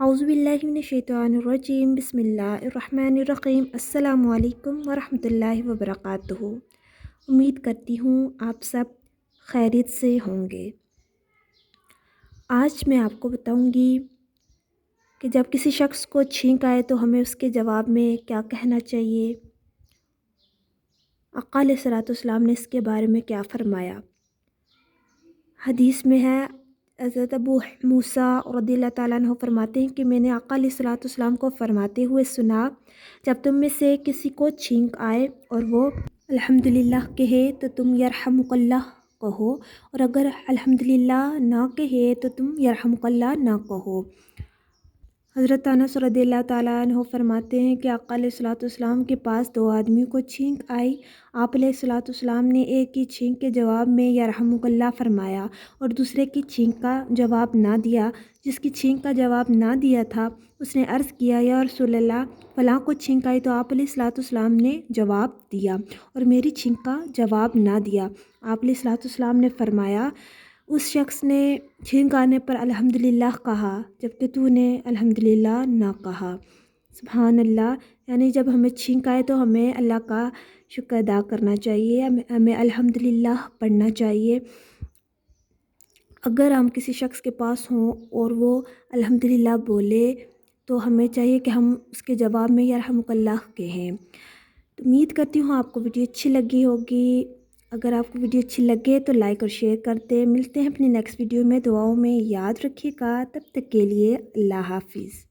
اعوذ باللہ من الشیطان الرجیم بسم اللہ الرحمن الرحیم السلام علیکم ورحمۃ اللہ وبرکاتہ۔ امید کرتی ہوں آپ سب خیریت سے ہوں گے۔ آج میں آپ کو بتاؤں گی کہ جب کسی شخص کو چھینک آئے تو ہمیں اس کے جواب میں کیا کہنا چاہیے۔ آقا علیہ الصلوۃ والسلام نے اس کے بارے میں کیا فرمایا۔ حدیث میں ہے، حضرت ابو موسیٰ رضی اللہ تعالیٰ عنہ فرماتے ہیں کہ میں نے آقا علیہ الصلوۃ والسلام کو فرماتے ہوئے سنا، جب تم میں سے کسی کو چھینک آئے اور وہ الحمدللہ کہے تو تم یرحمک اللہ کہو، اور اگر الحمدللہ نہ کہے تو تم یرحمک اللہ نہ کہو۔ حضرت انس رضی اللہ تعالیٰ عنہ فرماتے ہیں کہ آقا علیہ الصلوۃ والسلام کے پاس دو آدمیوں کو چھینک آئی۔ آپ علیہ الصلوۃ والسلام نے ایک کی چھینک کے جواب میں یرحمک اللہ فرمایا اور دوسرے کی چھینک کا جواب نہ دیا۔ جس کی چھینک کا جواب نہ دیا تھا اس نے عرض کیا، یا رسول اللہ فلاں کو چھینک آئی تو آپ علیہ الصلوۃ والسلام نے جواب دیا اور میری چھینک کا جواب نہ دیا۔ آپ علیہ الصلوۃ والسلام نے فرمایا، اس شخص نے چھینک آنے پر الحمدللہ کہا جبکہ تو نے الحمدللہ نہ کہا۔ سبحان اللہ، یعنی جب ہمیں چھینک آئے تو ہمیں اللہ کا شکر ادا کرنا چاہیے، ہمیں الحمدللہ پڑھنا چاہیے۔ اگر ہم کسی شخص کے پاس ہوں اور وہ الحمدللہ بولے تو ہمیں چاہیے کہ ہم اس کے جواب میں یرحمک اللہ کہیں۔ تو امید کرتی ہوں آپ کو ویڈیو اچھی لگی ہوگی۔ اگر آپ کو ویڈیو اچھی لگے تو لائک اور شیئر کرتے۔ ملتے ہیں اپنی نیکسٹ ویڈیو میں، دعاؤں میں یاد رکھیے گا۔ تب تک کے لیے اللہ حافظ۔